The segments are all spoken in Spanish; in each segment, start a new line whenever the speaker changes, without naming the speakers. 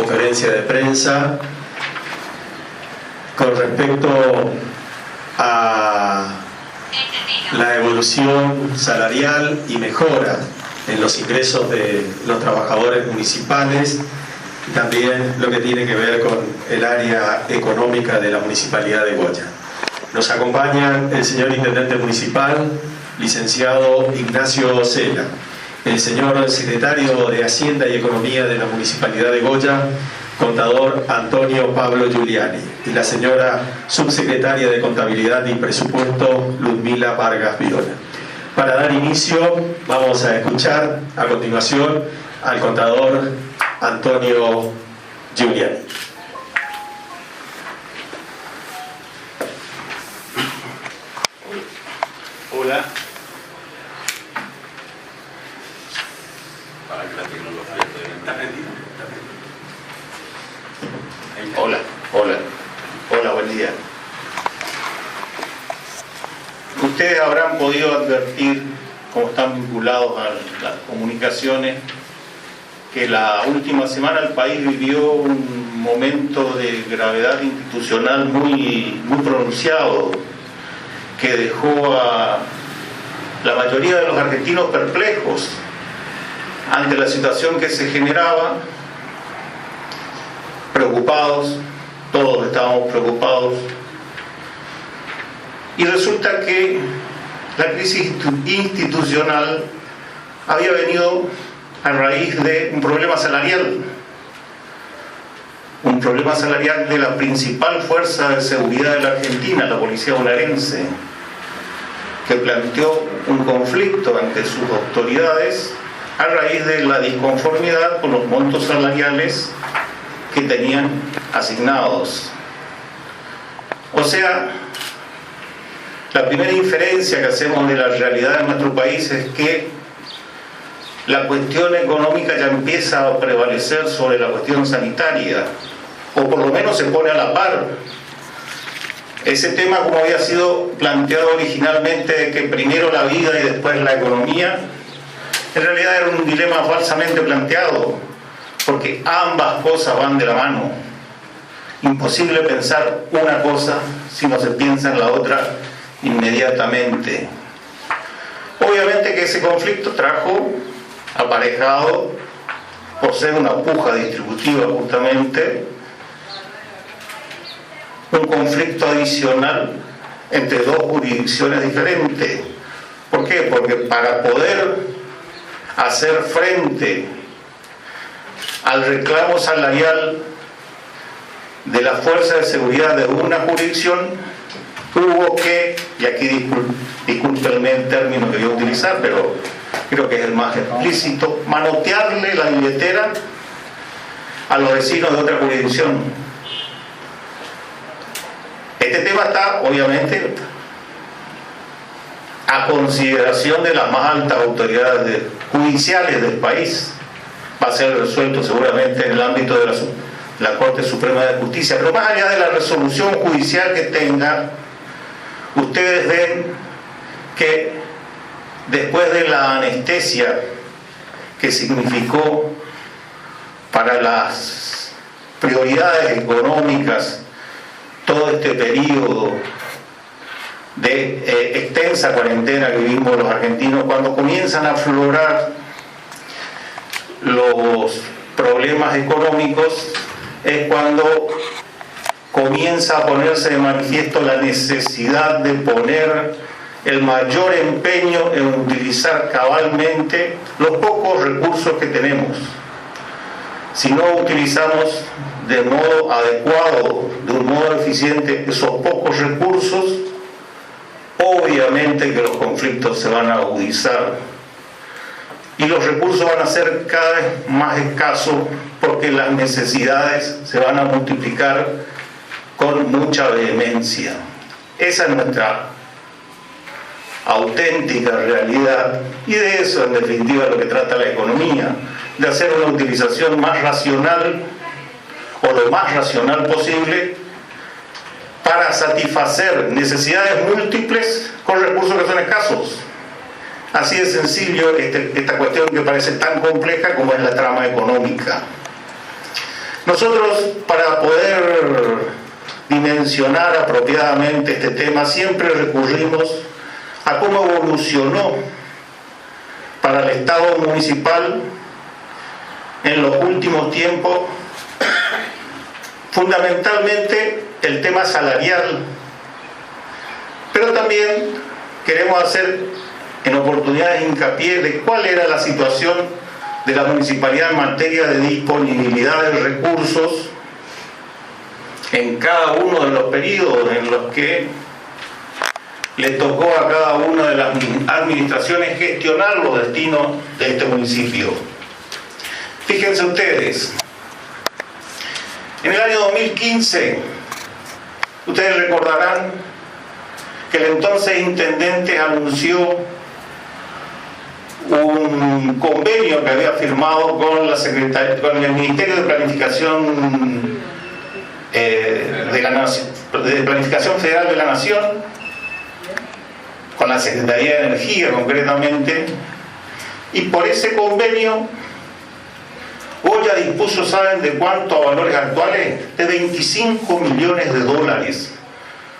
conferencia de prensa con respecto a la evolución salarial y mejora en los ingresos de los trabajadores municipales, y también lo que tiene que ver con el área económica de la Municipalidad de Goya. Nos acompañan el señor Intendente Municipal, licenciado Ignacio Cela, el señor Secretario de Hacienda y Economía de la Municipalidad de Goya, contador Antonio Pablo Giuliani, y la señora Subsecretaria de Contabilidad y Presupuesto, Ludmila Vargas Viola. Para dar inicio, vamos a escuchar a continuación al contador Antonio Giuliani.
Hola. Para que la tecnología está prendida. Hola, buen día. Ustedes habrán podido advertir, como están vinculados a las comunicaciones, que la última semana el país vivió un momento de gravedad institucional muy pronunciado, que dejó a la mayoría de los argentinos perplejos ante la situación que se generaba, preocupados, todos estábamos preocupados, y resulta que la crisis institucional había venido a raíz de un problema salarial de la principal fuerza de seguridad de la Argentina, la Policía Bonaerense, que planteó un conflicto ante sus autoridades a raíz de la disconformidad con los montos salariales que tenían asignados. O sea, la primera inferencia que hacemos de la realidad de nuestro país es que la cuestión económica ya empieza a prevalecer sobre la cuestión sanitaria, o por lo menos se pone a la par. Ese tema, como había sido planteado originalmente, de que primero la vida y después la economía, en realidad era un dilema falsamente planteado, porque ambas cosas van de la mano. Imposible pensar una cosa si no se piensa en la otra inmediatamente. Obviamente que ese conflicto trajo aparejado, por ser una puja distributiva justamente, un conflicto adicional entre dos jurisdicciones diferentes. ¿Por qué? Porque para poder hacer frente al reclamo salarial de la fuerza de seguridad de una jurisdicción, hubo que, y aquí discúlpenme el término que voy a utilizar, pero creo que es el más explícito, manotearle la billetera a los vecinos de otra jurisdicción. Este tema está, obviamente, a consideración de las más altas autoridades judiciales del país. Va a ser resuelto seguramente en el ámbito de la Corte Suprema de Justicia, pero más allá de la resolución judicial que tenga, ustedes ven que después de la anestesia que significó para las prioridades económicas todo este periodo de extensa cuarentena que vivimos los argentinos, cuando comienzan a aflorar los problemas económicos, es cuando comienza a ponerse de manifiesto la necesidad de poner el mayor empeño en utilizar cabalmente los pocos recursos que tenemos. Si no utilizamos de modo adecuado, de un modo eficiente, esos pocos recursos, obviamente que los conflictos se van a agudizar y los recursos van a ser cada vez más escasos, porque las necesidades se van a multiplicar con mucha vehemencia. Esa es nuestra auténtica realidad, y de eso en definitiva lo que trata la economía, de hacer una utilización más racional, o lo más racional posible, para satisfacer necesidades múltiples con recursos que son escasos. Así de sencillo esta cuestión que parece tan compleja como es la trama económica. Nosotros, para poder dimensionar apropiadamente este tema, siempre recurrimos a cómo evolucionó para el Estado municipal en los últimos tiempos, fundamentalmente el tema salarial, pero también queremos hacer en oportunidades hincapié de cuál era la situación de la municipalidad en materia de disponibilidad de recursos en cada uno de los periodos en los que le tocó a cada una de las administraciones gestionar los destinos de este municipio. Fíjense ustedes, en el año 2015, ustedes recordarán que el entonces intendente anunció un convenio que había firmado con el Ministerio de Planificación de Planificación Federal de la Nación, con la Secretaría de Energía concretamente, y por ese convenio Goya dispuso, ¿saben de cuánto a valores actuales? De 25 millones de dólares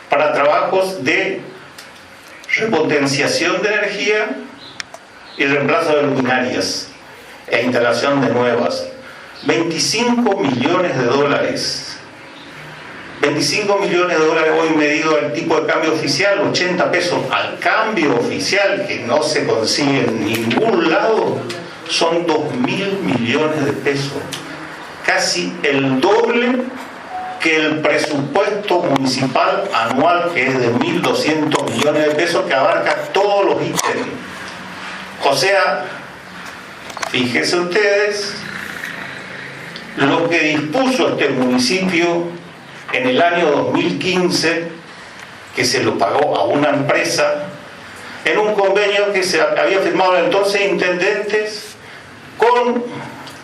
para trabajos de repotenciación de energía y reemplazo de luminarias e instalación de nuevas. 25 millones de dólares. 25 millones de dólares hoy medido al tipo de cambio oficial, 80 pesos al cambio oficial, que no se consigue en ningún lado, son 2.000 millones de pesos. Casi el doble que el presupuesto municipal anual, que es de 1.200 millones de pesos, que abarca todos los ítems. O sea, fíjense ustedes lo que dispuso este municipio en el año 2015, que se lo pagó a una empresa, en un convenio que se había firmado el entonces intendentes con,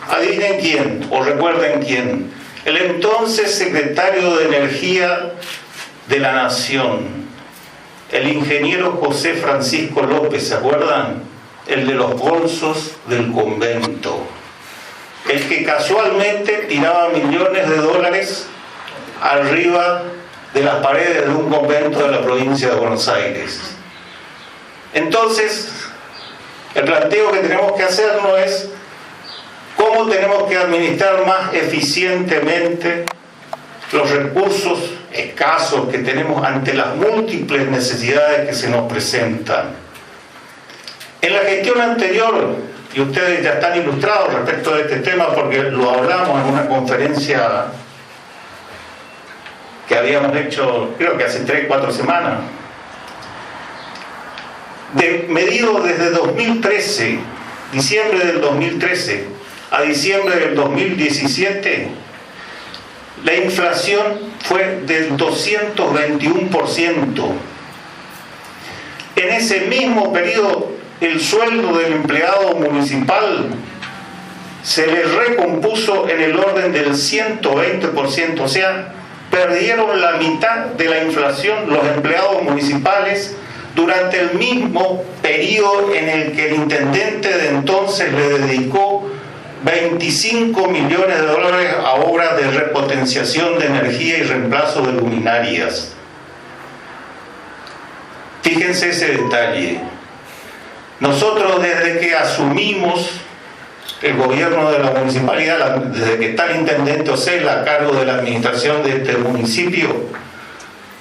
adivinen quién, o recuerden quién, el entonces secretario de Energía de la Nación, el ingeniero José Francisco López, ¿se acuerdan? El de los bolsos del convento, el que casualmente tiraba millones de dólares arriba de las paredes de un convento de la provincia de Buenos Aires. Entonces, el planteo que tenemos que hacernos es cómo tenemos que administrar más eficientemente los recursos escasos que tenemos ante las múltiples necesidades que se nos presentan. En la gestión anterior, y ustedes ya están ilustrados respecto de este tema porque lo hablamos en una conferencia que habíamos hecho, creo que hace 3-4 semanas, medido desde 2013, diciembre del 2013 a diciembre del 2017, la inflación fue del 221%. En ese mismo periodo, el sueldo del empleado municipal se le recompuso en el orden del 120%, o sea, perdieron la mitad de la inflación los empleados municipales durante el mismo periodo en el que el intendente de entonces le dedicó 25 millones de dólares a obras de repotenciación de energía y reemplazo de luminarias. Fíjense ese detalle. Nosotros, desde que asumimos el gobierno de la municipalidad, desde que está el intendente Ocela a cargo de la administración de este municipio,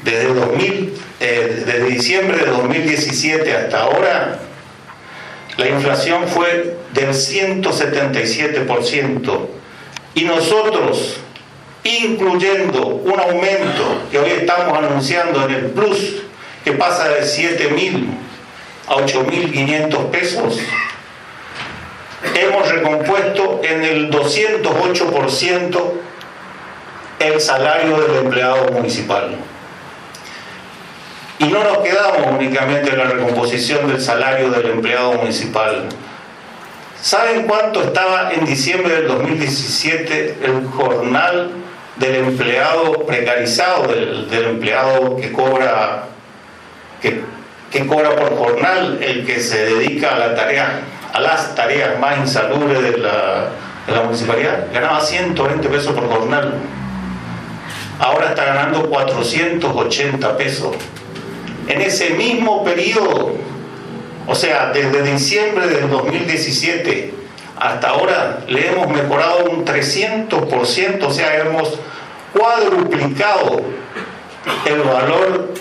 desde diciembre de 2017 hasta ahora, la inflación fue del 177%, y nosotros, incluyendo un aumento que hoy estamos anunciando en el plus, que pasa de 7.000 a 8.500 pesos, hemos recompuesto en el 208% el salario del empleado municipal. Y no nos quedamos únicamente en la recomposición del salario del empleado municipal. ¿Saben cuánto estaba en diciembre del 2017 el jornal del empleado precarizado, del empleado que cobra por jornal, el que se dedica a las tareas más insalubres en la municipalidad ganaba 120 pesos por jornal. Ahora está ganando 480 pesos. En ese mismo periodo, o sea, desde diciembre del 2017 hasta ahora, le hemos mejorado un 300%, o sea, hemos cuadruplicado el valor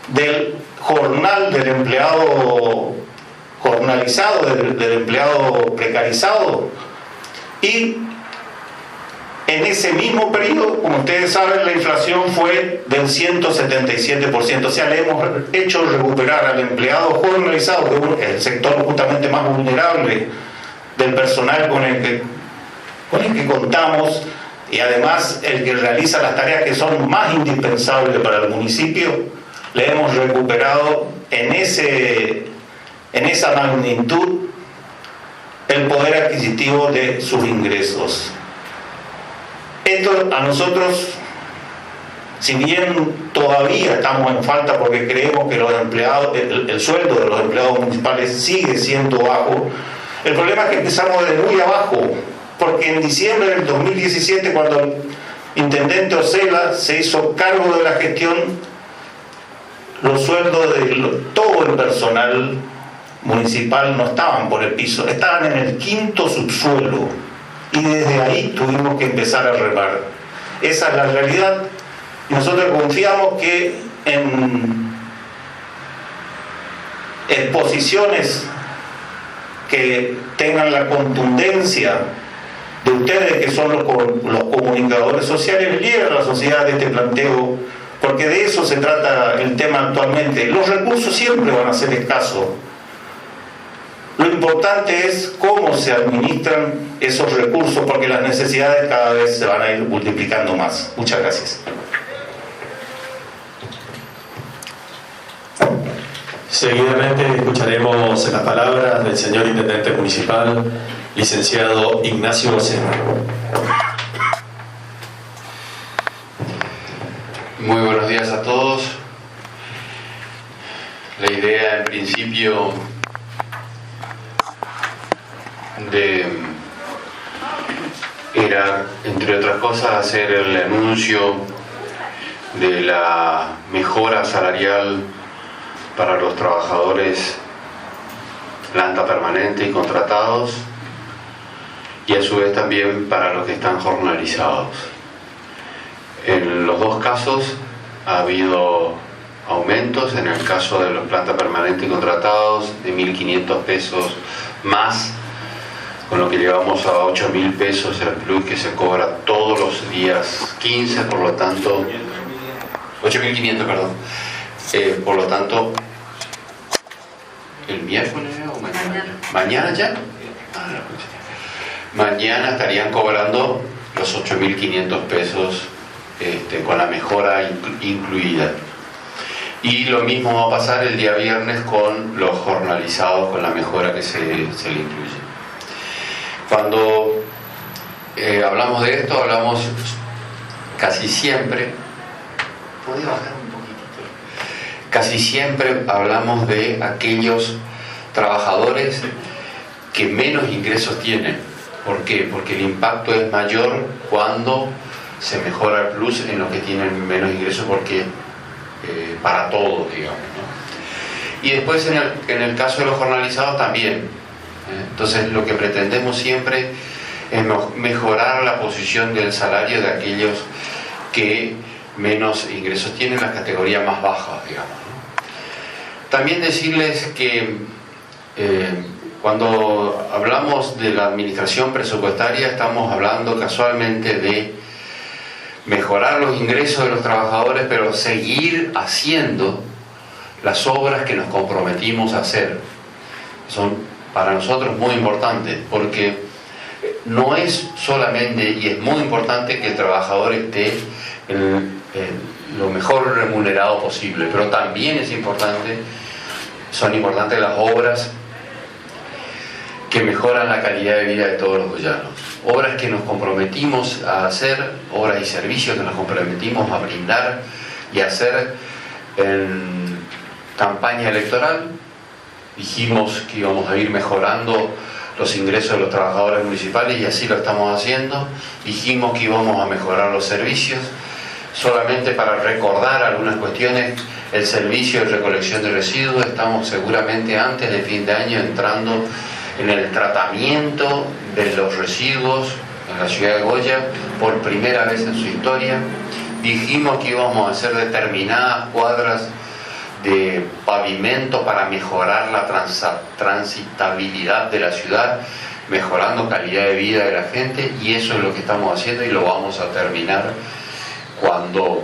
del jornal del empleado jornalizado, del empleado precarizado. Y en ese mismo periodo, como ustedes saben, la inflación fue del 177%, o sea, le hemos hecho recuperar al empleado jornalizado, el sector justamente más vulnerable del personal con el que contamos, y además el que realiza las tareas que son más indispensables para el municipio, le hemos recuperado en esa magnitud el poder adquisitivo de sus ingresos. Esto a nosotros, si bien todavía estamos en falta porque creemos que los empleados, el sueldo de los empleados municipales sigue siendo bajo, el problema es que empezamos desde muy abajo, porque en diciembre del 2017, cuando el intendente Ocela se hizo cargo de la gestión, los sueldos de todo el personal municipal no estaban por el piso, estaban en el quinto subsuelo, y desde ahí tuvimos que empezar a remar. Esa es la realidad, y nosotros confiamos que en exposiciones que tengan la contundencia de ustedes, que son los comunicadores sociales, lleguen a la sociedad de este planteo, porque de eso se trata el tema actualmente. Los recursos siempre van a ser escasos. Lo importante es cómo se administran esos recursos, porque las necesidades cada vez se van a ir multiplicando más. Muchas gracias.
Seguidamente escucharemos las palabras del señor Intendente Municipal, licenciado Ignacio Bocena.
Muy buenos días a todos. La idea en principio era, entre otras cosas, hacer el anuncio de la mejora salarial para los trabajadores planta permanente y contratados, y a su vez también para los que están jornalizados. En los dos casos ha habido aumentos. En el caso de los planta permanente y contratados, de 1.500 pesos más, con lo que llegamos a 8.000 pesos el plus que se cobra todos los días 15, por lo tanto 8.500, perdón. Por lo tanto, ¿el miércoles o mañana? ¿Mañana ya? Mañana estarían cobrando los 8.500 pesos con la mejora incluida. Y lo mismo va a pasar el día viernes con los jornalizados, con la mejora que se le incluye. Cuando hablamos de esto, hablamos casi siempre, ¿podría bajar un poquitito? Casi siempre hablamos de aquellos trabajadores que menos ingresos tienen. ¿Por qué? Porque el impacto es mayor cuando se mejora el plus en los que tienen menos ingresos, porque para todos, digamos, ¿no? Y después en el caso de los jornalizados también. Entonces lo que pretendemos siempre es mejorar la posición del salario de aquellos que menos ingresos tienen, las categorías más bajas, digamos, ¿no? También decirles que cuando hablamos de la administración presupuestaria, estamos hablando casualmente de mejorar los ingresos de los trabajadores, pero seguir haciendo las obras que nos comprometimos a hacer. Son para nosotros muy importantes, porque no es solamente, y es muy importante, que el trabajador esté lo mejor remunerado posible, pero también son importantes las obras que mejoran la calidad de vida de todos los goyanos. Obras que nos comprometimos a hacer, obras y servicios que nos comprometimos a brindar y hacer en campaña electoral. Dijimos que íbamos a ir mejorando los ingresos de los trabajadores municipales y así lo estamos haciendo. Dijimos que íbamos a mejorar los servicios. Solamente para recordar algunas cuestiones, el servicio de recolección de residuos, estamos seguramente antes de fin de año entrando en el tratamiento de los residuos en la ciudad de Goya por primera vez en su historia. Dijimos que íbamos a hacer determinadas cuadras de pavimento para mejorar la transitabilidad de la ciudad, mejorando calidad de vida de la gente, y eso es lo que estamos haciendo y lo vamos a terminar cuando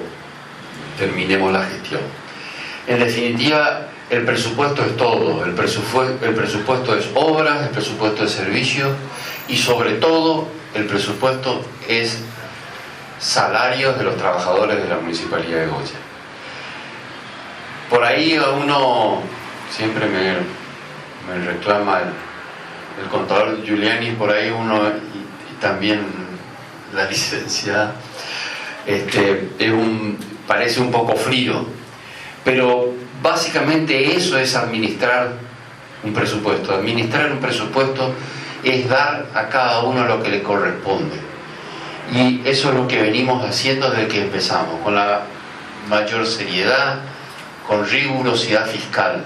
terminemos la gestión. En definitiva, el presupuesto es todo, el presupuesto es obras, el presupuesto es servicios y sobre todo el presupuesto es salarios de los trabajadores de la Municipalidad de Goya. Por ahí a uno siempre me reclama el contador Giuliani, por ahí uno y también la licenciada, parece un poco frío, pero básicamente eso es administrar un presupuesto. Administrar un presupuesto es dar a cada uno lo que le corresponde, y eso es lo que venimos haciendo desde que empezamos, con la mayor seriedad, con rigurosidad fiscal.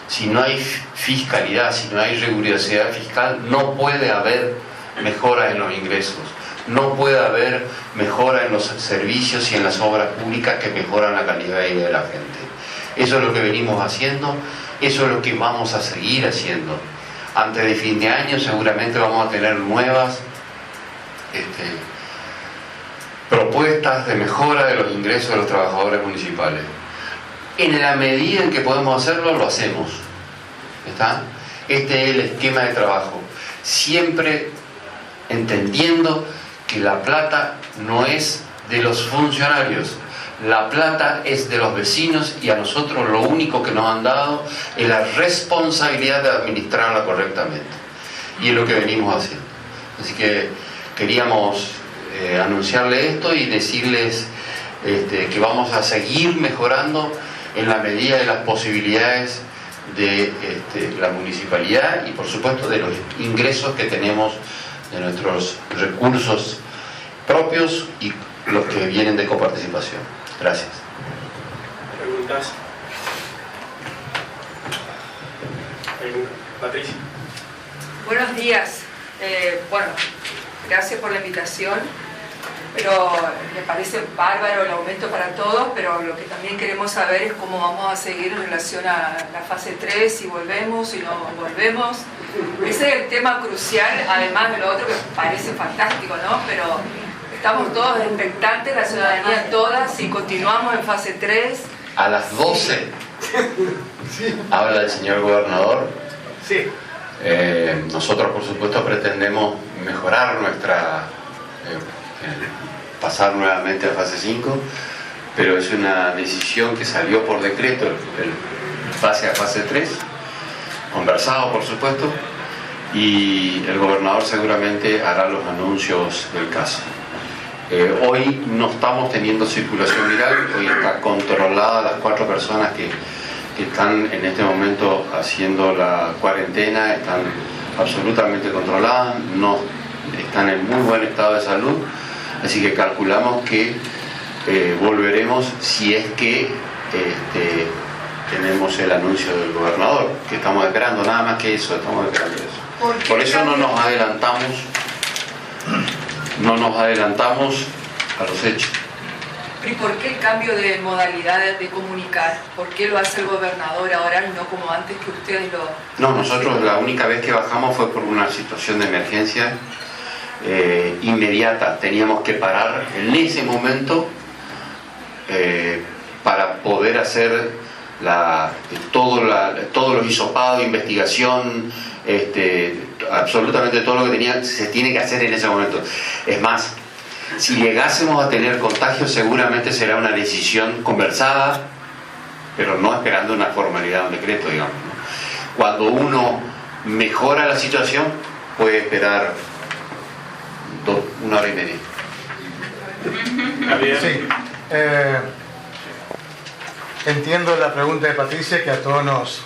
Si no hay fiscalidad, si no hay rigurosidad fiscal, no puede haber mejora en los ingresos, no puede haber mejora en los servicios y en las obras públicas que mejoran la calidad de vida de la gente. Eso es lo que venimos haciendo, eso es lo que vamos a seguir haciendo. Antes de fin de año seguramente vamos a tener nuevas propuestas de mejora de los ingresos de los trabajadores municipales. En la medida en que podemos hacerlo, lo hacemos. ¿Está? Este es el esquema de trabajo. Siempre entendiendo que la plata no es de los funcionarios, la plata es de los vecinos, y a nosotros lo único que nos han dado es la responsabilidad de administrarla correctamente. Y es lo que venimos haciendo. Así que queríamos anunciarle esto y decirles que vamos a seguir mejorando en la medida de las posibilidades de la municipalidad y por supuesto de los ingresos que tenemos de nuestros recursos propios y los que vienen de coparticipación. Gracias.
¿Preguntas? Patricia.
Buenos días. Bueno, gracias por la invitación, pero me parece bárbaro el aumento para todos, pero lo que también queremos saber es cómo vamos a seguir en relación a la fase 3, si volvemos, si no volvemos. Ese es el tema crucial, además de lo otro que parece fantástico, ¿no? Pero estamos todos expectantes, la ciudadanía toda, si continuamos en fase 3.
A las 12 habla el señor gobernador.
Sí.
Nosotros por supuesto pretendemos mejorar pasar nuevamente a fase 5, pero es una decisión que salió por decreto, el pase a fase 3, conversado por supuesto, y el gobernador seguramente hará los anuncios del caso. Hoy no estamos teniendo circulación viral, hoy está controlada las 4 personas que están en este momento haciendo la cuarentena, están absolutamente controladas, no están en muy buen estado de salud, así que calculamos que volveremos si es que tenemos el anuncio del gobernador, que estamos esperando, nada más que eso, estamos esperando eso. Por eso no nos adelantamos a los hechos.
¿Y por qué el cambio de modalidad de comunicar? ¿Por qué lo hace el gobernador ahora y no como antes que ustedes lo...?
No, nosotros la única vez que bajamos fue por una situación de emergencia inmediata. Teníamos que parar en ese momento para poder hacer todos los hisopados, investigación, absolutamente todo lo que se tiene que hacer en ese momento. Es más, si llegásemos a tener contagios, seguramente será una decisión conversada, pero no esperando una formalidad, un decreto, digamos, ¿no? Cuando uno mejora la situación, puede esperar 1 hora y media.
Sí.
Entiendo la pregunta de Patricia, que a todos nos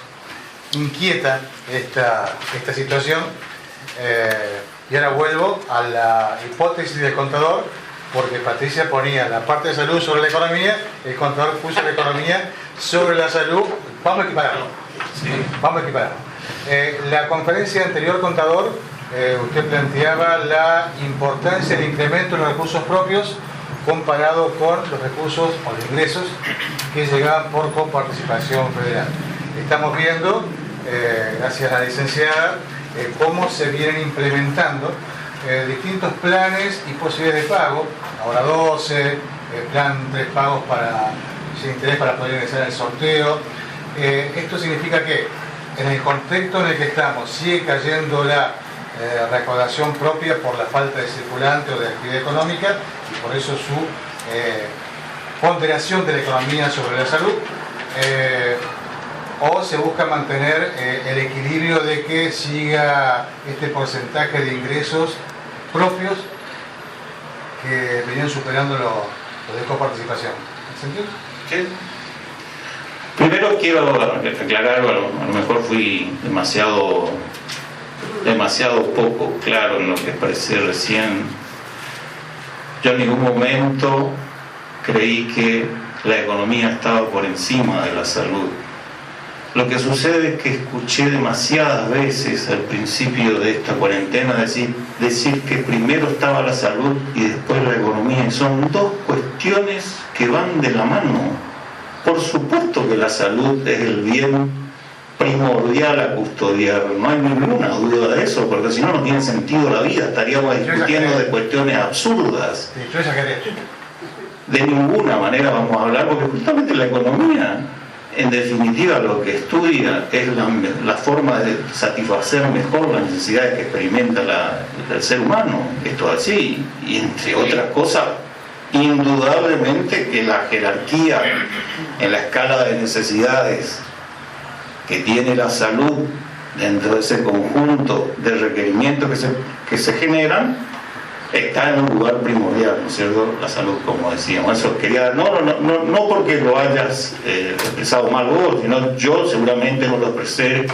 inquieta esta situación. Y ahora vuelvo a la hipótesis del contador, porque Patricia ponía la parte de salud sobre la economía, el contador puso la economía sobre la salud. Vamos a equipararlo. Sí, vamos a equipararlo. La conferencia anterior, contador, usted planteaba la importancia del incremento de los recursos propios comparado con los recursos o los ingresos que llegaban por coparticipación federal. Estamos viendo, gracias a la licenciada, cómo se vienen implementando distintos planes y posibilidades de pago, ahora 12, plan 3 pagos sin interés para poder ingresar al sorteo. Esto significa que en el contexto en el que estamos sigue cayendo la recaudación propia por la falta de circulante o de actividad económica, y por eso su ponderación de la economía sobre la salud, o se busca mantener el equilibrio de que siga este porcentaje de ingresos propios que venían superando los de coparticipación. ¿Se entiende?
Sí. Primero quiero aclarar algo, a lo mejor fui demasiado poco claro en lo que expresé recién. Yo en ningún momento creí que la economía estaba por encima de la salud. Lo que sucede es que escuché demasiadas veces al principio de esta cuarentena decir que primero estaba la salud y después la economía, y son dos cuestiones que van de la mano. Por supuesto que la salud es el bien primordial a custodiar, no hay ninguna duda de eso, porque si no, no tiene sentido la vida, estaríamos discutiendo de cuestiones absurdas. De ninguna manera vamos a hablar, porque justamente la economía, en definitiva, lo que estudia es la forma de satisfacer mejor las necesidades que experimenta el ser humano. Esto es así, y entre otras cosas, indudablemente que la jerarquía en la escala de necesidades que tiene la salud dentro de ese conjunto de requerimientos que se generan está en un lugar primordial, ¿no es cierto? La salud, como decíamos. Eso quería, no porque lo hayas expresado mal vos, sino yo seguramente no lo expresé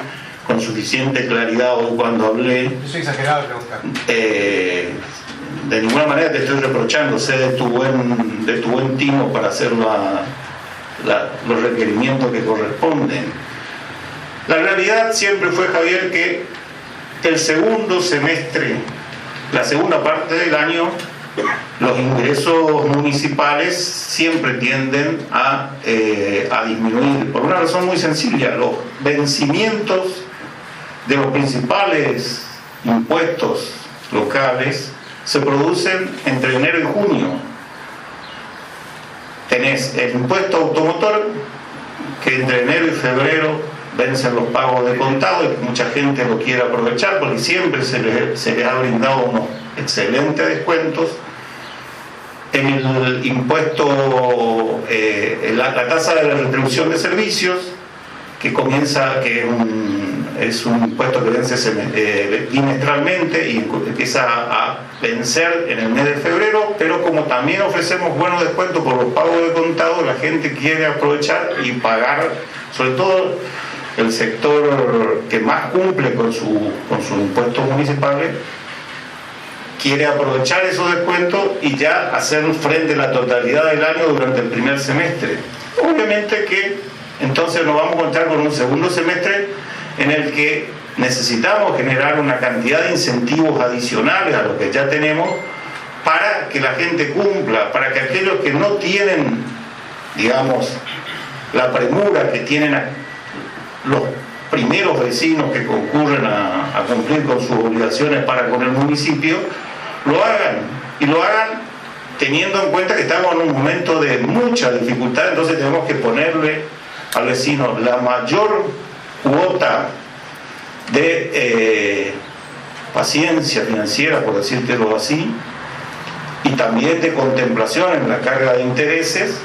con suficiente claridad hoy cuando hablé.
Yo soy exagerado preguntando.
De ninguna manera te estoy reprochando, sé de tu buen tino para hacer los requerimientos que corresponden. La realidad siempre fue, Javier, que el segundo semestre, la segunda parte del año, los ingresos municipales siempre tienden a disminuir, por una razón muy sencilla. Los vencimientos de los principales impuestos locales se producen entre enero y junio. Tenés el impuesto automotor, que entre enero y febrero vencen los pagos de contado, y mucha gente lo quiere aprovechar porque siempre se les ha brindado unos excelentes descuentos. En el impuesto, la tasa de la retribución de servicios, que es un impuesto que vence bimestralmente y empieza a vencer en el mes de febrero, pero como también ofrecemos buenos descuentos por los pagos de contado, la gente quiere aprovechar y pagar, sobre todo el sector que más cumple con sus impuestos municipales, quiere aprovechar esos descuentos y ya hacer frente a la totalidad del año durante el primer semestre. Obviamente que entonces nos vamos a encontrar con un segundo semestre en el que necesitamos generar una cantidad de incentivos adicionales a los que ya tenemos para que la gente cumpla, para que aquellos que no tienen, digamos, la premura que tienen los primeros vecinos que concurren a cumplir con sus obligaciones para con el municipio, lo hagan, y lo hagan teniendo en cuenta que estamos en un momento de mucha dificultad. Entonces tenemos que ponerle al vecino la mayor cuota de paciencia financiera, por decírtelo así, y también de contemplación en la carga de intereses,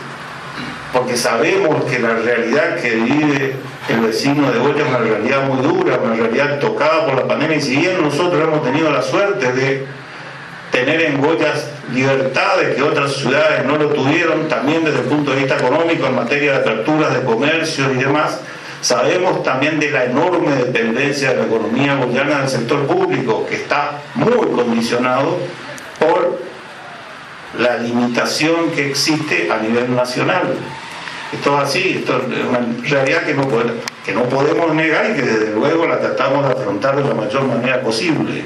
porque sabemos que la realidad que vive el vecino de Goya es una realidad muy dura, una realidad tocada por la pandemia, y si bien nosotros hemos tenido la suerte de tener en Goya libertades que otras ciudades no lo tuvieron, también desde el punto de vista económico, en materia de aperturas de comercios y demás, Sabemos también de la enorme dependencia de la economía boliviana del sector público, que está muy condicionado por la limitación que existe a nivel nacional. Esto es así, esto es una realidad que no podemos negar y que desde luego la tratamos de afrontar de la mayor manera posible.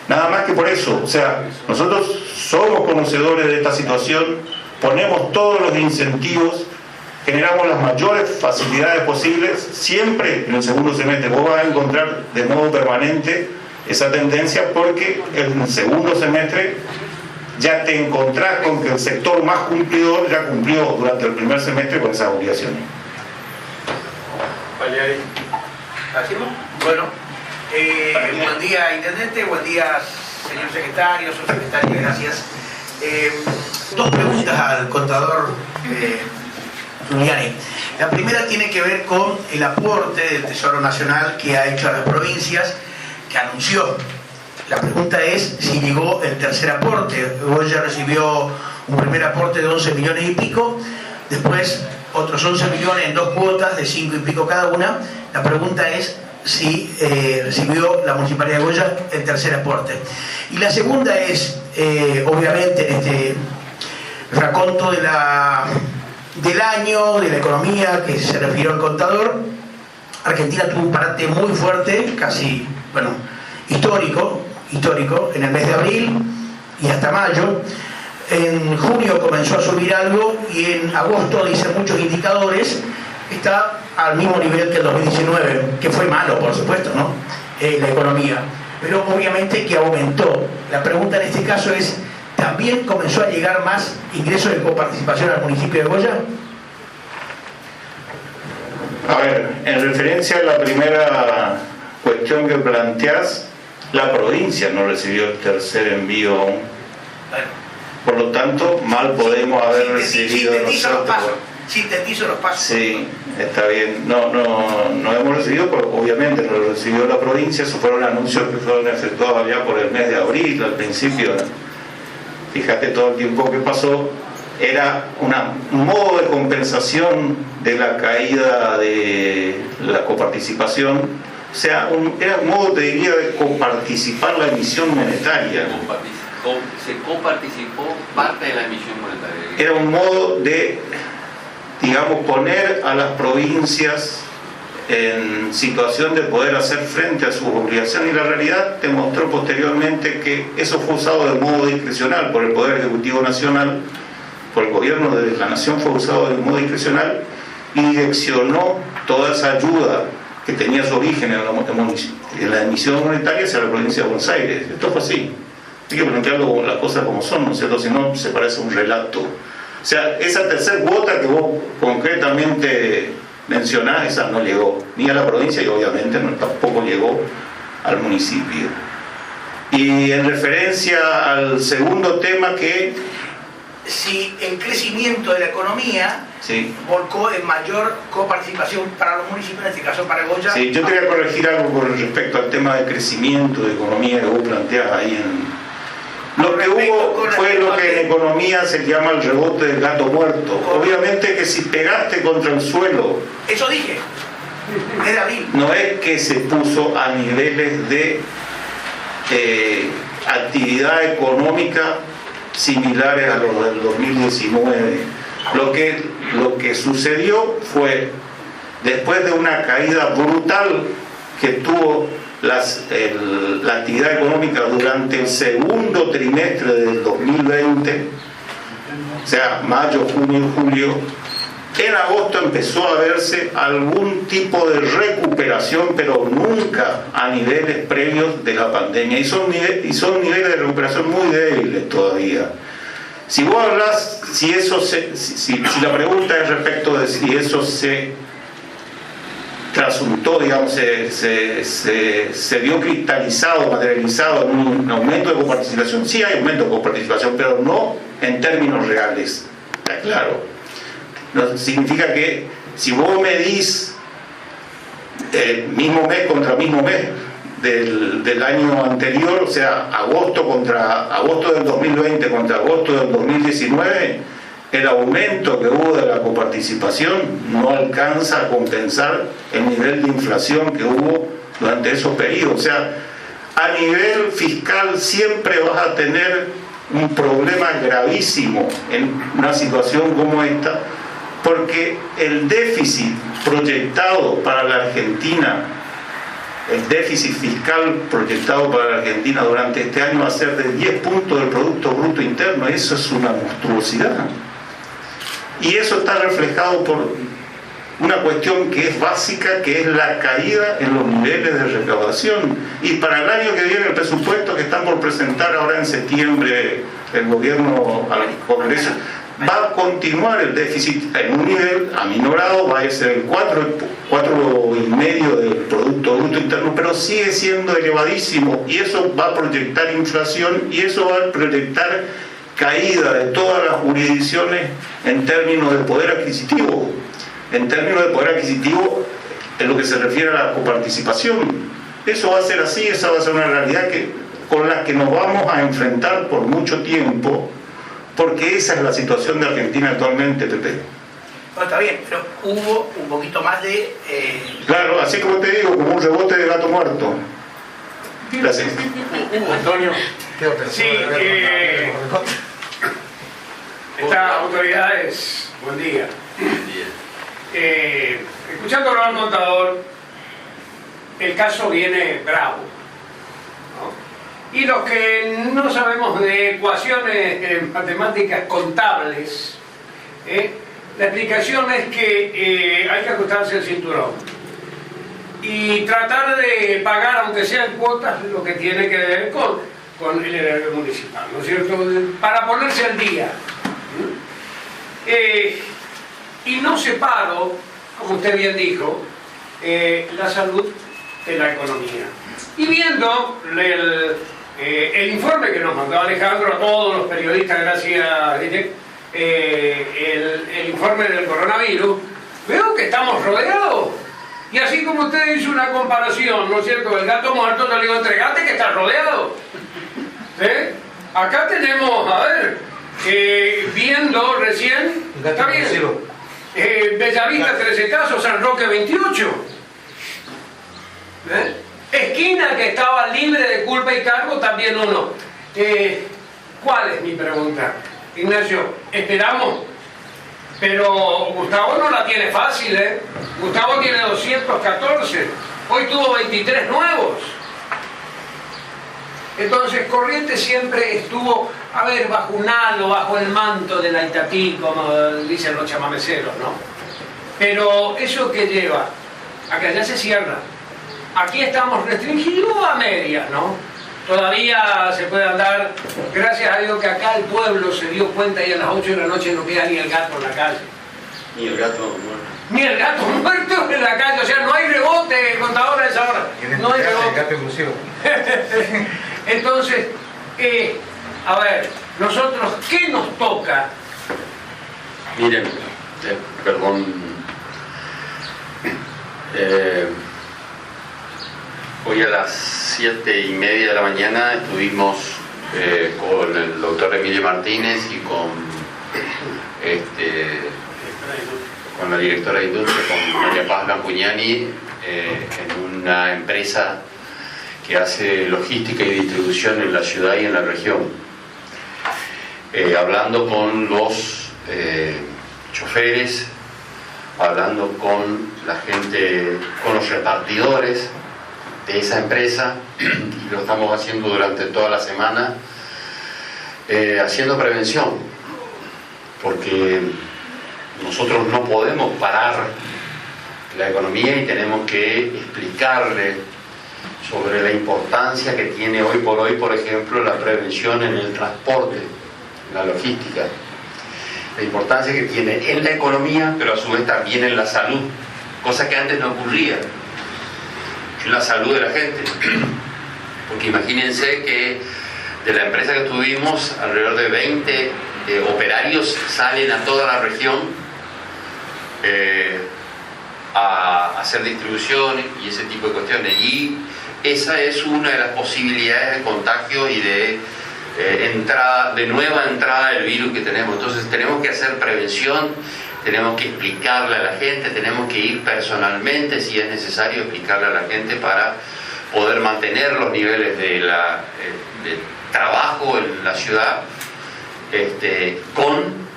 Nada más que por eso, o sea, nosotros somos conocedores de esta situación, ponemos todos los incentivos, generamos las mayores facilidades posibles, siempre en el segundo semestre vos vas a encontrar de modo permanente esa tendencia, porque en el segundo semestre ya te encontrás con que el sector más cumplidor ya cumplió durante el primer semestre con esas obligaciones.
¿Hacemos? Bueno, buen día, intendente, buen día, señor secretario, subsecretario, gracias. Dos preguntas al contador Giuliani. La primera tiene que ver con el aporte del Tesoro Nacional que ha hecho a las provincias, que anunció. La pregunta es si llegó el tercer aporte. Goya recibió un primer aporte de 11 millones y pico, después otros 11 millones en dos cuotas de 5 y pico cada una. La pregunta es si recibió la Municipalidad de Goya el tercer aporte. Y la segunda es, obviamente, en este raconto del año, de la economía que se refirió al contador, Argentina tuvo un parate muy fuerte, casi, bueno, histórico, en el mes de abril y hasta mayo. En junio comenzó a subir algo y en agosto, dicen muchos indicadores, está al mismo nivel que el 2019, que fue malo, por supuesto, ¿no? La economía, pero obviamente que aumentó. La pregunta en este caso es, ¿también comenzó a llegar más ingresos de coparticipación al municipio de Goya?
A ver, en referencia a la primera cuestión que planteás, la provincia no recibió el tercer envío aún. Por lo tanto, mal podemos haber recibido nosotros.
Sintetizo los pasos.
Sí, está bien. No hemos recibido, pero obviamente no lo recibió la provincia. Esos fueron anuncios que fueron efectuados allá por el mes de abril, al principio. Fíjate todo el tiempo que pasó. Era un modo de compensación de la caída de la coparticipación. O sea, era un modo, te diría, de coparticipar la emisión monetaria.
Se coparticipó parte de la emisión monetaria.
Era un modo de, digamos, poner a las provincias en situación de poder hacer frente a sus obligaciones, y la realidad demostró posteriormente que eso fue usado de modo discrecional por el Poder Ejecutivo Nacional, por el gobierno de la Nación, fue usado de modo discrecional y direccionó toda esa ayuda que tenía su origen en la emisión monetaria hacia la provincia de Buenos Aires. Esto fue así. Hay que plantearlo las cosas como son, ¿no es cierto? Si no, se parece a un relato. O sea, esa tercera cuota que vos concretamente mencionás, esa no llegó ni a la provincia y obviamente tampoco llegó al municipio. Y en referencia al segundo tema, que
si el crecimiento de la economía
sí,
volcó en mayor coparticipación para los municipios, en este caso para Goya.
Sí, yo te voy a corregir algo con respecto al tema de crecimiento de economía que vos planteás ahí en... Lo que hubo fue lo que en economía se llama el rebote del gato muerto. Obviamente que si pegaste contra el suelo...
Eso dije, desde abril.
No es que se puso a niveles de actividad económica similares a los del 2019. Lo que sucedió fue, después de una caída brutal que tuvo la actividad económica durante el segundo trimestre del 2020, o sea, mayo, junio y julio, en agosto empezó a verse algún tipo de recuperación, pero nunca a niveles previos de la pandemia, y son niveles de recuperación muy débiles todavía. Si vos hablas, si la pregunta es respecto de si eso se trasuntó, digamos, se vio cristalizado, materializado en un aumento de coparticipación, sí hay aumento de coparticipación, pero no en términos reales, está claro. No, significa que si vos medís mismo mes contra mismo mes del año anterior, o sea, agosto del 2020 contra agosto del 2019, el aumento que hubo de la coparticipación no alcanza a compensar el nivel de inflación que hubo durante esos periodos. O sea, a nivel fiscal siempre vas a tener un problema gravísimo en una situación como esta, porque el déficit proyectado para la Argentina, el déficit fiscal proyectado para la Argentina durante este año va a ser de 10 puntos del Producto Bruto Interno. Eso es una monstruosidad. Y eso está reflejado por una cuestión que es básica, que es la caída en los niveles de recaudación. Y para el año que viene, el presupuesto que están por presentar ahora en septiembre el gobierno al Congreso, va a continuar el déficit en un nivel aminorado, va a ser el 4,5% del Producto Bruto Interno, pero sigue siendo elevadísimo, y eso va a proyectar inflación, y eso va a proyectar caída de todas las jurisdicciones en términos de poder adquisitivo. En términos de poder adquisitivo, en lo que se refiere a la coparticipación. Eso va a ser así, esa va a ser una realidad con la que nos vamos a enfrentar por mucho tiempo, porque esa es la situación de Argentina actualmente, Pepe.
No, está bien, pero hubo un poquito más de...
Claro, así como te digo, como un rebote de gato muerto. Gracias.
Antonio. Sí, estas autoridades, buen día. Escuchándolo al contador, el caso viene bravo, ¿no? Y los que no sabemos de ecuaciones matemáticas contables, la explicación es que hay que ajustarse el cinturón y tratar de pagar, aunque sean cuotas, lo que tiene que ver con el erario municipal, ¿no es cierto? Para ponerse al día. Y no separo, como usted bien dijo, la salud de la economía. Y viendo el informe que nos mandó Alejandro a todos los periodistas, gracias, el informe del coronavirus, veo que estamos rodeados. Y así como usted hizo una comparación, ¿no es cierto?, el gato muerto, te digo, entregate que está rodeado. Acá tenemos, a ver, viendo recién, está bien, Bellavista 13 casos, San Roque 28. Esquina que estaba libre de culpa y cargo, también uno. ¿Cuál es mi pregunta? Ignacio, esperamos, pero Gustavo no la tiene fácil, Gustavo tiene 214, hoy tuvo 23 nuevos. Entonces Corrientes siempre estuvo, a ver, bajo un halo, bajo el manto de la Itatí, como dicen los chamameceros, ¿no? Pero eso que lleva a que allá se cierra. Aquí estamos restringidos a medias, ¿no? Todavía se puede andar, gracias a Dios que acá el pueblo se dio cuenta y a las 8 de la noche no queda ni el gato en la calle.
Ni el gato muerto.
Ni el gato muerto en la calle, o sea, no hay rebote, contador, a esa hora. No hay rebote.
El gato inclusivo.
Entonces, a ver, nosotros, ¿qué nos toca?
Miren, perdón. Hoy a las 7:30 de la mañana estuvimos con el doctor Emilio Martínez y con la directora de Industria, con María Paz Lampugnani, en una empresa que hace logística y distribución en la ciudad y en la región, hablando con los choferes, hablando con la gente, con los repartidores de esa empresa, y lo estamos haciendo durante toda la semana, haciendo prevención, porque nosotros no podemos parar la economía y tenemos que explicarle sobre la importancia que tiene hoy por hoy, por ejemplo, la prevención en el transporte, en la logística, la importancia que tiene en la economía, pero a su vez también en la salud, cosa que antes no ocurría, en la salud de la gente. Porque imagínense que de la empresa que tuvimos, alrededor de 20 operarios salen a toda la región a hacer distribución y ese tipo de cuestiones, y esa es una de las posibilidades de contagio y de nueva entrada del virus que tenemos. Entonces tenemos que hacer prevención, tenemos que explicarle a la gente, tenemos que ir personalmente si es necesario explicarle a la gente para poder mantener los niveles de trabajo en la ciudad con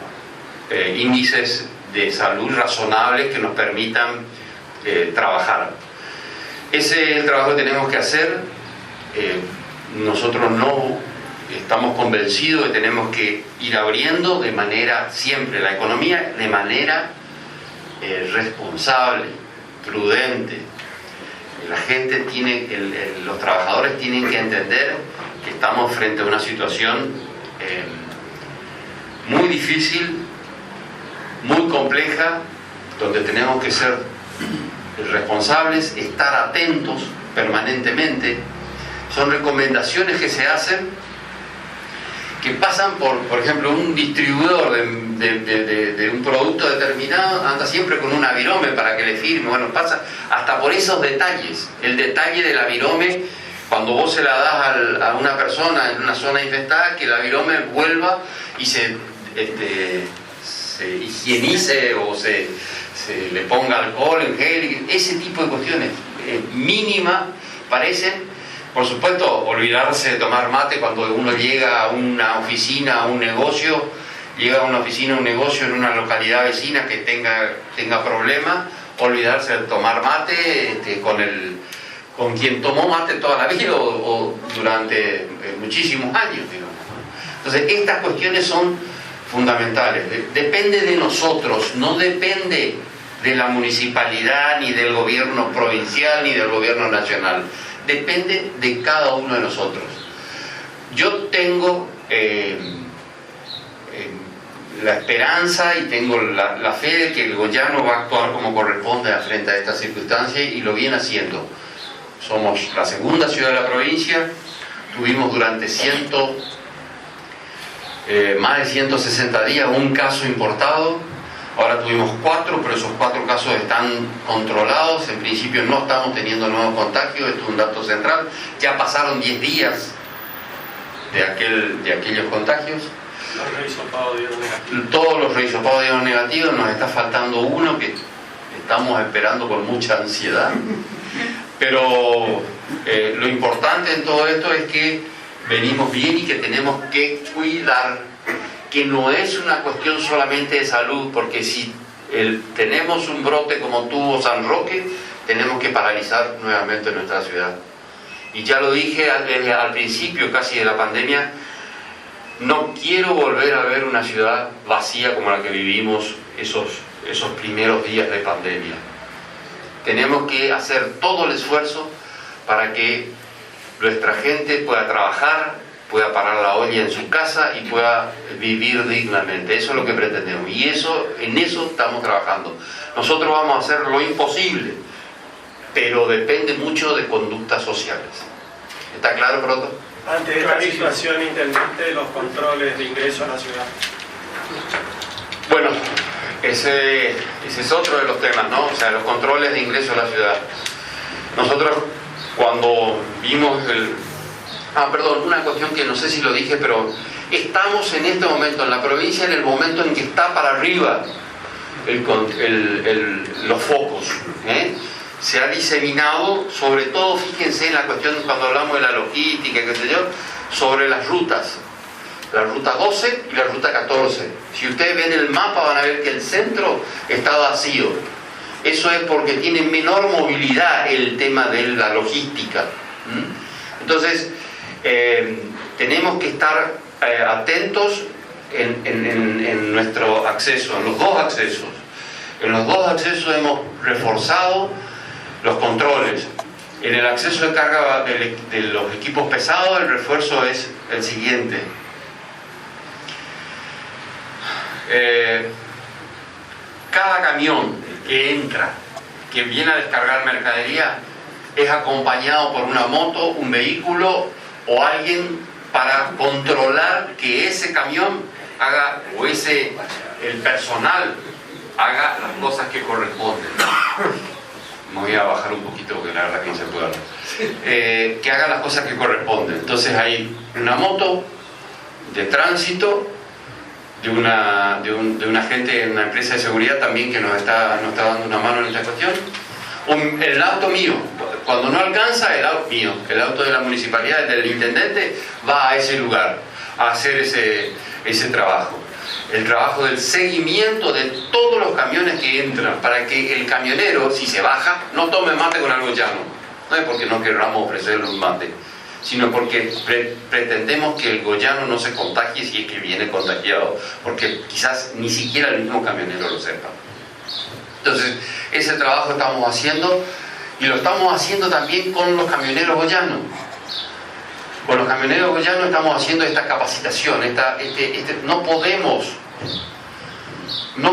índices de salud razonables que nos permitan trabajar. Ese es el trabajo que tenemos que hacer. Nosotros no estamos convencidos de que tenemos que ir abriendo de manera, siempre la economía, de manera responsable, prudente. La gente los trabajadores tienen que entender que estamos frente a una situación muy difícil, muy compleja, donde tenemos que ser responsables, estar atentos permanentemente. Son recomendaciones que se hacen, que pasan por ejemplo, un distribuidor de un producto determinado anda siempre con un avirome para que le firme. Bueno, pasa hasta por esos detalles. El detalle del avirome, cuando vos se la das a una persona en una zona infestada, que el avirome vuelva y se higienice o se le ponga alcohol en gel, ese tipo de cuestiones mínimas parecen. Por supuesto, olvidarse de tomar mate cuando uno llega a una oficina, a un negocio, en una localidad vecina que tenga problemas, olvidarse de tomar mate con quien tomó mate toda la vida o durante muchísimos años, digamos. Entonces, estas cuestiones son fundamentales. Depende de nosotros, no depende de la municipalidad, ni del gobierno provincial, ni del gobierno nacional. Depende de cada uno de nosotros. Yo tengo la esperanza y tengo la fe de que el gobierno va a actuar como corresponde frente a estas circunstancias, y lo viene haciendo. Somos la segunda ciudad de la provincia, tuvimos durante más de 160 días un caso importado. Ahora tuvimos 4, pero esos 4 casos están controlados. En principio no estamos teniendo nuevos contagios, esto es un dato central. Ya pasaron 10 días de aquellos contagios. Todos los rehisopados dieron negativos, nos está faltando uno que estamos esperando con mucha ansiedad. Pero lo importante en todo esto es que venimos bien y que tenemos que cuidar, que no es una cuestión solamente de salud, porque si tenemos un brote como tuvo San Roque, tenemos que paralizar nuevamente nuestra ciudad. Y ya lo dije al principio casi de la pandemia, no quiero volver a ver una ciudad vacía como la que vivimos esos primeros días de pandemia. Tenemos que hacer todo el esfuerzo para que nuestra gente pueda trabajar, pueda parar la olla en su casa y pueda vivir dignamente. Eso es lo que pretendemos, y en eso estamos trabajando. Nosotros vamos a hacer lo imposible, pero depende mucho de conductas sociales. ¿Está claro, Proto?
Ante esta situación, intendente, los controles de ingreso a la ciudad.
Bueno, ese es otro de los temas, ¿no? O sea, los controles de ingreso a la ciudad. Nosotros, cuando vimos una cuestión que no sé si lo dije, pero estamos en este momento en la provincia en el momento en que está para arriba los focos. Se ha diseminado, sobre todo, fíjense en la cuestión cuando hablamos de la logística, qué sé yo, sobre las rutas. La ruta 12 y la ruta 14. Si ustedes ven el mapa van a ver que el centro está vacío. Eso es porque tiene menor movilidad el tema de la logística. Entonces, tenemos que estar atentos en nuestro acceso, en los dos accesos. En los dos accesos hemos reforzado los controles. En el acceso de carga de los equipos pesados, el refuerzo es el siguiente. Cada camión que entra, que viene a descargar mercadería, es acompañado por una moto, un vehículo o alguien para controlar que ese camión haga, o el personal haga las cosas que corresponden. Me voy a bajar un poquito porque la verdad que no se puede hablar. Que haga las cosas que corresponden. Entonces hay una moto de tránsito, de un agente de una empresa de seguridad también que nos está dando una mano en esta cuestión. El auto mío, cuando no alcanza, el auto mío, el auto de la municipalidad, del intendente, va a ese lugar a hacer ese trabajo. El trabajo del seguimiento de todos los camiones que entran, para que el camionero, si se baja, no tome mate con algo llano. No es porque no querramos ofrecerle un mate, sino porque pretendemos que el goyano no se contagie si es que viene contagiado, porque quizás ni siquiera el mismo camionero lo sepa. Entonces, ese trabajo estamos haciendo, y lo estamos haciendo también con los camioneros goyanos. Con los camioneros goyanos estamos haciendo esta capacitación, no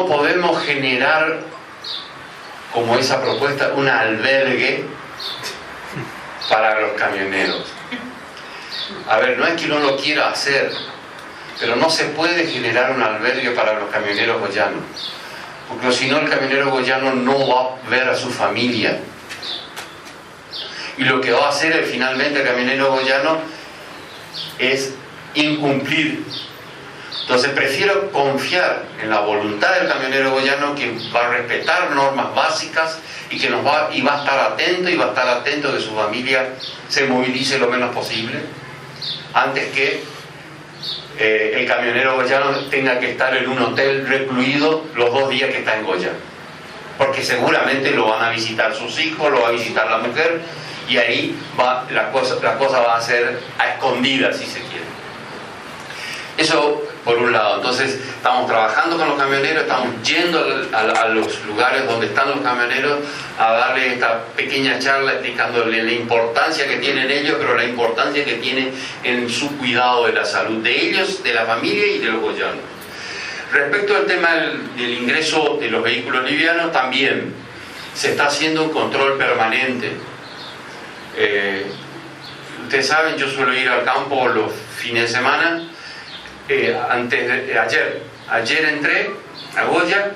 podemos generar, como esa propuesta, un albergue para los camioneros. A ver, no es que no lo quiera hacer, pero no se puede generar un albergue para los camioneros goyanos, porque si no el camionero goyano no va a ver a su familia, y lo que va a hacer finalmente el camionero goyano es incumplir. Entonces prefiero confiar en la voluntad del camionero goyano, que va a respetar normas básicas y que va a estar atento, y va a estar atento que su familia se movilice lo menos posible, antes que el camionero goyano tenga que estar en un hotel recluido los 2 días que está en Goya, porque seguramente lo van a visitar sus hijos, lo va a visitar la mujer, y ahí la cosa va a ser a escondidas, si se quiere. Eso por un lado. Entonces estamos trabajando con los camioneros, estamos yendo a los lugares donde están los camioneros a darle esta pequeña charla explicándole la importancia que tienen ellos, pero la importancia que tienen en su cuidado de la salud de ellos, de la familia y de los goyanos. Respecto al tema del ingreso de los vehículos livianos, también se está haciendo un control permanente. Ustedes saben, yo suelo ir al campo los fines de semana. Ayer entré a Goya,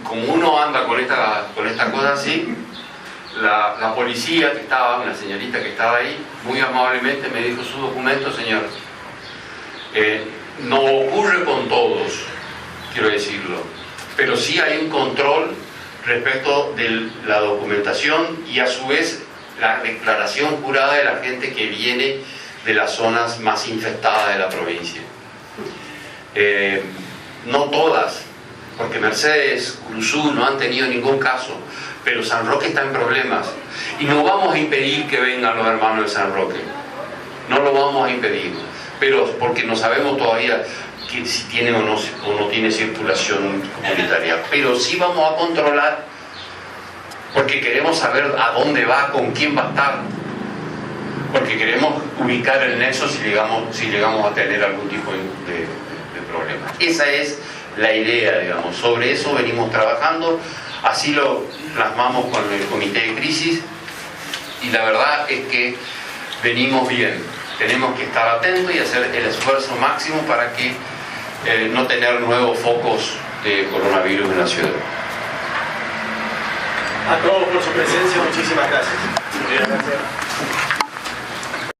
como uno anda con esta cosa así, la policía que estaba, una señorita que estaba ahí, muy amablemente me dijo: su documento, señor. No ocurre con todos, quiero decirlo, pero sí hay un control respecto de la documentación y a su vez la declaración jurada de la gente que viene de las zonas más infectadas de la provincia. No todas, porque Mercedes, Curuzú no han tenido ningún caso, pero San Roque está en problemas y no vamos a impedir que vengan los hermanos de San Roque, no lo vamos a impedir, pero porque no sabemos todavía que si tiene o no tiene circulación comunitaria, pero sí vamos a controlar, porque queremos saber a dónde va, con quién va a estar, porque queremos ubicar el nexo si llegamos a tener algún tipo de problema. Esa es la idea, digamos. Sobre eso venimos trabajando, así lo plasmamos con el comité de crisis, y la verdad es que venimos bien. Tenemos que estar atentos y hacer el esfuerzo máximo para que no tener nuevos focos de coronavirus en la ciudad.
A todos por su presencia, muchísimas gracias. Muchas gracias.